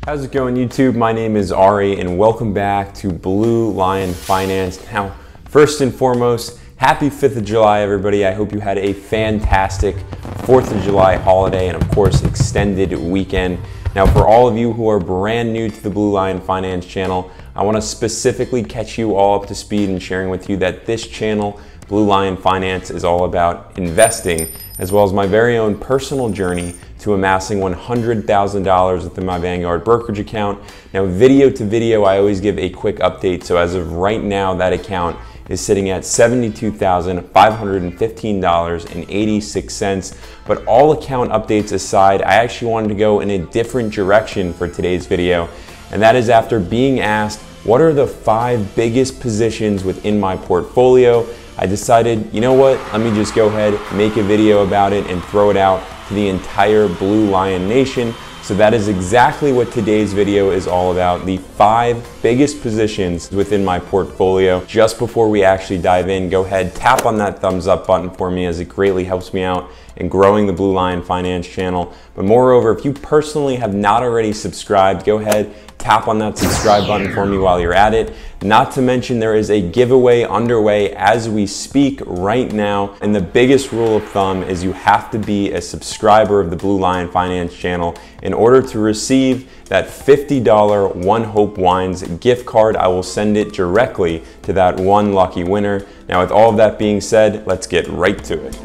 How's it going, YouTube? My name is Ari and welcome back to Blue Lion Finance. Now, first and foremost, happy 5th of July, everybody. I hope you had a fantastic 4th of July holiday and, of course, extended weekend. Now, for all of you who are brand new to the Blue Lion Finance channel, I want to specifically catch you all up to speed and sharing with you that this channel, Blue Lion Finance, is all about investing, as well as my very own personal journey to amassing $100,000 within my Vanguard brokerage account. Now, video to video, I always give a quick update. So as of right now, that account is sitting at $72,515.86. But all account updates aside, I actually wanted to go in a different direction for today's video. And that is after being asked, what are the 5 biggest positions within my portfolio? I decided, you know what, let me just go ahead, make a video about it and throw it out to the entire Blue Lion Nation. So that is exactly what today's video is all about, the 5 biggest positions within my portfolio. Just before we actually dive in, go ahead, tap on that thumbs up button for me, as it greatly helps me out in growing the Blue Lion Finance channel. But moreover, if you personally have not already subscribed, go ahead, tap on that subscribe button for me while you're at it. Not to mention, there is a giveaway underway as we speak right now. And the biggest rule of thumb is you have to be a subscriber of the Blue Lion Finance channel in order to receive that $50 One Hope Wines gift card. I will send it directly to that one lucky winner. Now, with all of that being said, let's get right to it.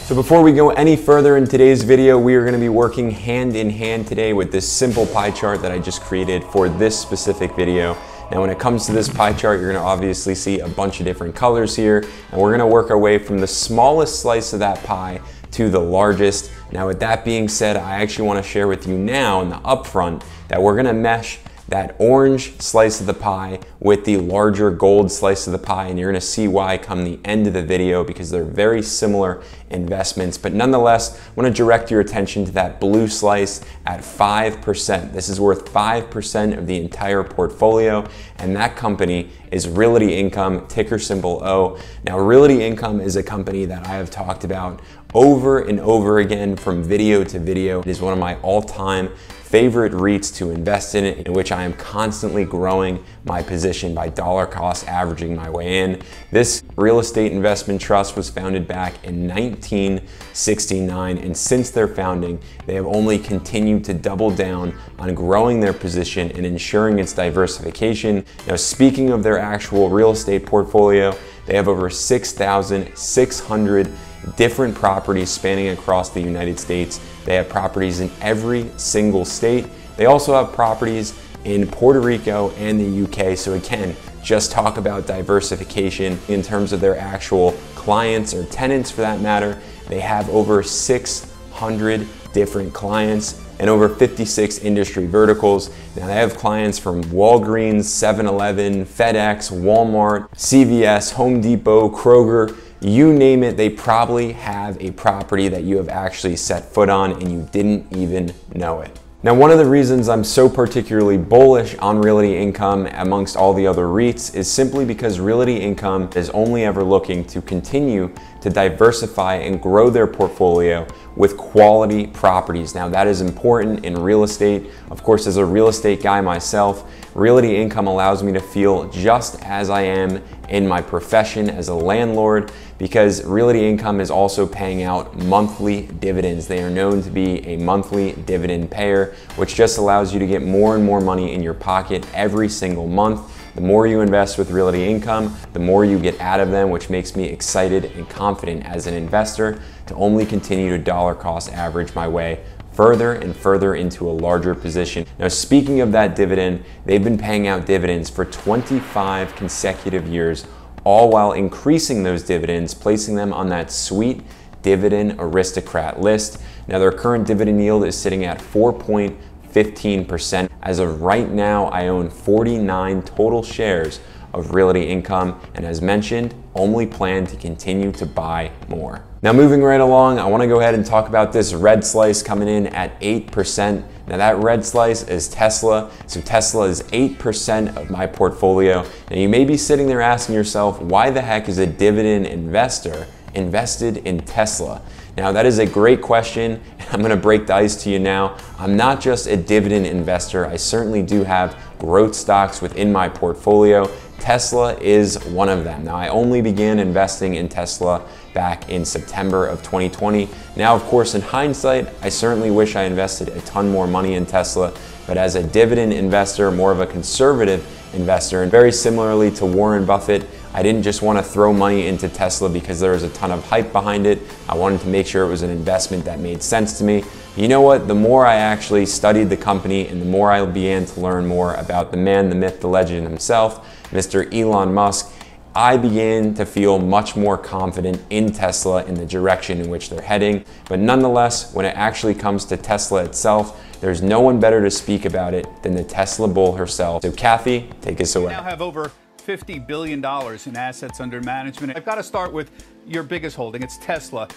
So before we go any further in today's video, we are going to be working hand in hand today with this simple pie chart that I just created for this specific video. Now, when it comes to this pie chart, you're going to obviously see a bunch of different colors here, and we're going to work our way from the smallest slice of that pie to the largest. Now, with that being said, I actually want to share with you now in the upfront that we're going to mesh that orange slice of the pie with the larger gold slice of the pie, and you're gonna see why come the end of the video, because they're very similar investments. But nonetheless, I wanna direct your attention to that blue slice at 5%. This is worth 5% of the entire portfolio, and that company is Realty Income, ticker symbol O. Now, Realty Income is a company that I have talked about over and over again from video to video. It is one of my all-time favorite REITs to invest in which I am constantly growing my position by dollar cost averaging my way in. This real estate investment trust was founded back in 1969, and since their founding, they have only continued to double down on growing their position and ensuring its diversification. Now, speaking of their actual real estate portfolio, they have over 6,600 different properties spanning across the United States. They have properties in every single state. They also have properties in Puerto Rico and the UK. So again, just talk about diversification in terms of their actual clients or tenants for that matter. They have over 600 different clients and over 56 industry verticals. Now, they have clients from Walgreens, 7-Eleven, FedEx, Walmart, CVS, Home Depot, Kroger. You name it, they probably have a property that you have actually set foot on and you didn't even know it. Now, one of the reasons I'm so particularly bullish on Realty Income amongst all the other REITs is simply because Realty Income is only ever looking to continue to diversify and grow their portfolio with quality properties. Now, that is important in real estate. Of course, as a real estate guy myself, Realty Income allows me to feel just as I am in my profession as a landlord, because Realty Income is also paying out monthly dividends. They are known to be a monthly dividend payer, which just allows you to get more and more money in your pocket every single month. The more you invest with Realty Income, the more you get out of them, which makes me excited and confident as an investor to only continue to dollar cost average my way further and further into a larger position. Now, speaking of that dividend, they've been paying out dividends for 25 consecutive years, all while increasing those dividends, placing them on that sweet dividend aristocrat list. Now, their current dividend yield is sitting at 4.15%. As of right now, I own 49 total shares of Realty Income, and as mentioned, only plan to continue to buy more. Now, moving right along, I want to go ahead and talk about this red slice coming in at 8%. Now, that red slice is Tesla. So Tesla is 8% of my portfolio. Now, you may be sitting there asking yourself, why the heck is a dividend investor invested in Tesla? Now that is a great question. I'm gonna break the ice to you now. I'm not just a dividend investor. I certainly do have growth stocks within my portfolio. Tesla is one of them. Now I only began investing in Tesla back in September of 2020. Now, of course, in hindsight, I certainly wish I invested a ton more money in Tesla, but as a dividend investor, more of a conservative investor, and very similarly to Warren Buffett, I didn't just want to throw money into Tesla because there was a ton of hype behind it. I wanted to make sure it was an investment that made sense to me. You know what? The more I actually studied the company and the more I began to learn more about the man, the myth, the legend himself, Mr. Elon Musk, I began to feel much more confident in Tesla in the direction in which they're heading. But nonetheless, when it actually comes to Tesla itself, there's no one better to speak about it than the Tesla bull herself. So Kathy, take us away. We now have over $50 billion in assets under management. I've got to start with your biggest holding. It's Tesla.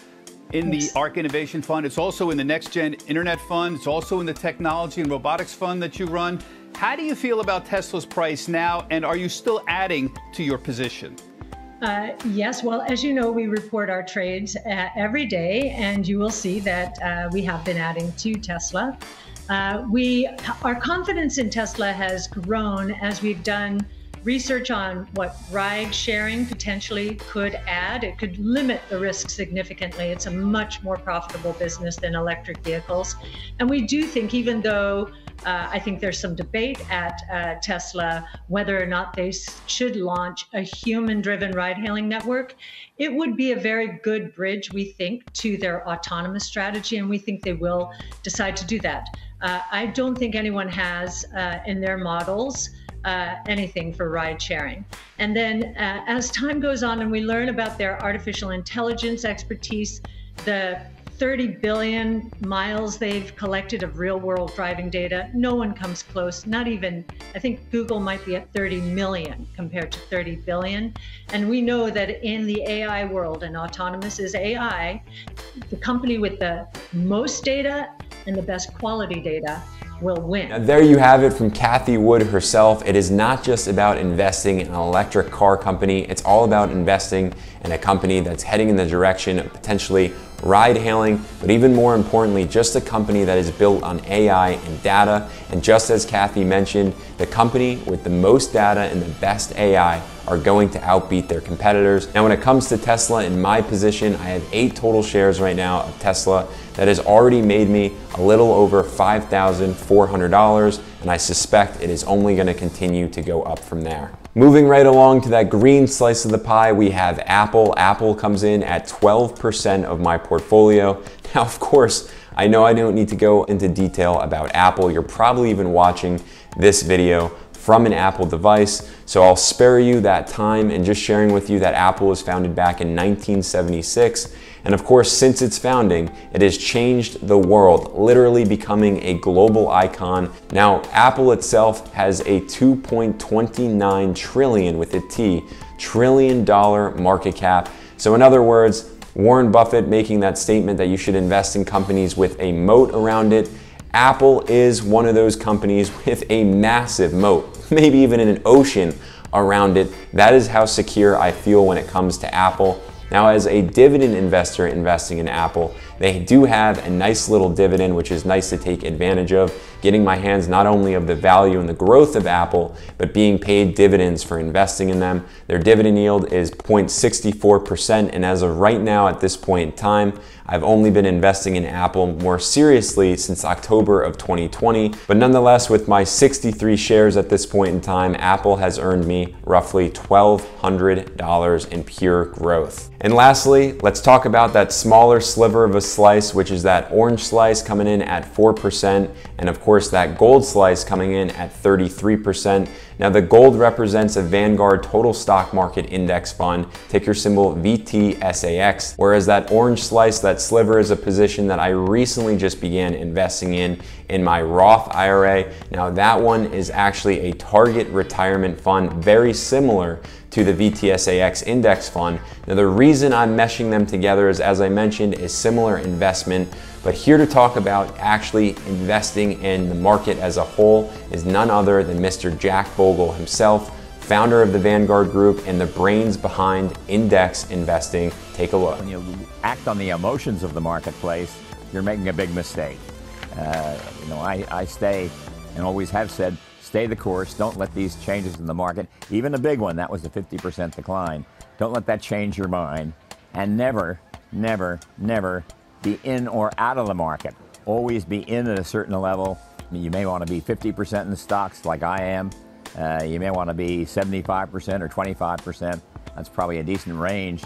In the ARK Innovation Fund, it's also in the Next Gen Internet Fund, it's also in the Technology and Robotics Fund that you run. How do you feel about Tesla's price now, and are you still adding to your position? Yes, well, as you know, we report our trades every day, and you will see that we have been adding to Tesla. Our confidence in Tesla has grown as we've done research on what ride sharing potentially could add. It could limit the risk significantly. It's a much more profitable business than electric vehicles. And we do think, even though I think there's some debate at Tesla whether or not they should launch a human-driven ride-hailing network, it would be a very good bridge, we think, to their autonomous strategy, and we think they will decide to do that. I don't think anyone has in their models anything for ride sharing. And then as time goes on and we learn about their artificial intelligence expertise, the 30 billion miles they've collected of real world driving data, no one comes close, not even, I think Google might be at 30 million compared to 30 billion. And we know that in the AI world, and autonomous is AI, the company with the most data and the best quality data will win. Now, there you have it from Cathie Wood herself. It is not just about investing in an electric car company, it's all about investing in a company that's heading in the direction of potentially ride hailing, but even more importantly, just a company that is built on AI and data. And just as Cathie mentioned, the company with the most data and the best AI are going to outbeat their competitors. Now, when it comes to Tesla, in my position, I have 8 total shares right now of Tesla. That has already made me a little over $5,400, and I suspect it is only going to continue to go up from there. Moving right along to that green slice of the pie, we have Apple. Apple comes in at 12% of my portfolio. Now, of course, I know I don't need to go into detail about Apple. You're probably even watching this video from an Apple device, so I'll spare you that time and just sharing with you that Apple was founded back in 1976. And of course, since its founding, it has changed the world, literally becoming a global icon. Now, Apple itself has a $2.29 trillion, with a T, trillion dollar market cap. So in other words, Warren Buffett making that statement that you should invest in companies with a moat around it. Apple is one of those companies with a massive moat, maybe even an ocean around it. That is how secure I feel when it comes to Apple. Now, as a dividend investor investing in Apple, they do have a nice little dividend, which is nice to take advantage of, getting my hands not only of the value and the growth of Apple, but being paid dividends for investing in them. Their dividend yield is 0.64%, and as of right now, at this point in time, I've only been investing in Apple more seriously since October of 2020. But nonetheless, with my 63 shares at this point in time, Apple has earned me roughly $1,200 in pure growth. And lastly, let's talk about that smaller sliver of a slice, which is that orange slice coming in at 4%, and of course that gold slice coming in at 33%. Now, the gold represents a Vanguard Total Stock Market Index Fund, ticker symbol VTSAX, whereas that orange slice, that sliver, is a position that I recently just began investing in my Roth IRA. Now, that one is actually a target retirement fund, very similar to the VTSAX index fund. Now, the reason I'm meshing them together is, as I mentioned, a similar investment, but here to talk about actually investing in the market as a whole is none other than Mr. Jack Bogle himself, founder of the Vanguard Group and the brains behind index investing. Take a look. When you act on the emotions of the marketplace, you're making a big mistake. I stay, and always have said, stay the course. Don't let these changes in the market, even the big one, that was a 50% decline. Don't let that change your mind. And never, never, never be in or out of the market. Always be in at a certain level. I mean, you may want to be 50% in the stocks like I am. You may want to be 75% or 25%. That's probably a decent range.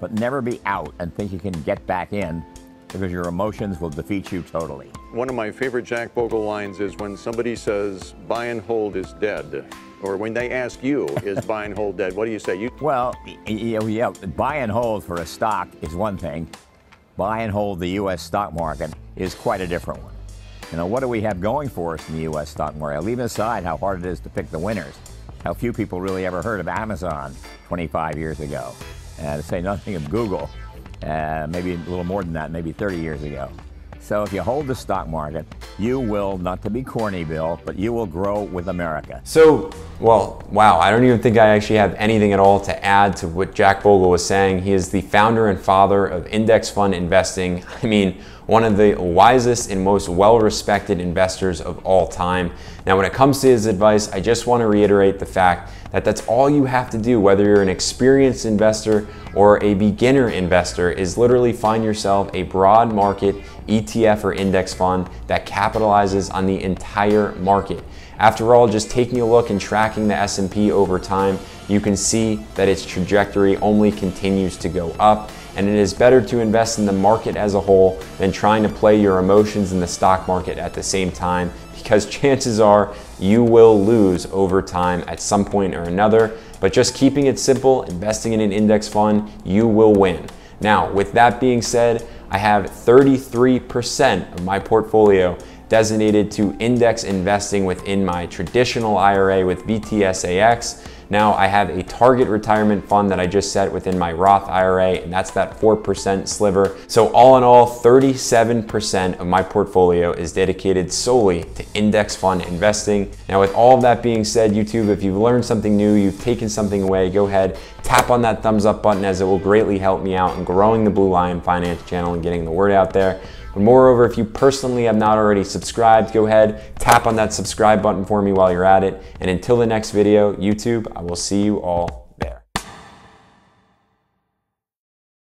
But never be out and think you can get back in, because your emotions will defeat you totally. One of my favorite Jack Bogle lines is when somebody says, buy and hold is dead. Or when they ask you, is buy and hold dead? What do you say? Well, yeah, buy and hold for a stock is one thing. Buy and hold the U.S. stock market is quite a different one. What do we have going for us in the U.S. stock market? Leaving aside how hard it is to pick the winners, how few people really ever heard of Amazon 25 years ago, to say nothing of Google, maybe a little more than that, maybe 30 years ago. So if you hold the stock market, you will, not to be corny, Bill, but you will grow with America. So, well, wow, I don't even think I actually have anything at all to add to what Jack Bogle was saying. He is the founder and father of index fund investing. I mean, one of the wisest and most well-respected investors of all time. Now, when it comes to his advice, I just want to reiterate the fact that that's all you have to do, whether you're an experienced investor or a beginner investor, is literally find yourself a broad market ETF or index fund that capitalizes on the entire market. After all, just taking a look and tracking the S&P over time, you can see that its trajectory only continues to go up, and it is better to invest in the market as a whole than trying to play your emotions in the stock market at the same time, because chances are you will lose over time at some point or another. But just keeping it simple, investing in an index fund, you will win. Now, with that being said, I have 33% of my portfolio designated to index investing within my traditional IRA with VTSAX. Now I have a target retirement fund that I just set within my Roth IRA, and that's that 4% sliver. So all in all, 37% of my portfolio is dedicated solely to index fund investing. Now with all of that being said, YouTube, if you've learned something new, you've taken something away, go ahead, tap on that thumbs up button, as it will greatly help me out in growing the Blue Lion Finance channel and getting the word out there. But moreover, if you personally have not already subscribed, go ahead, tap on that subscribe button for me while you're at it. And until the next video, YouTube, I will see you all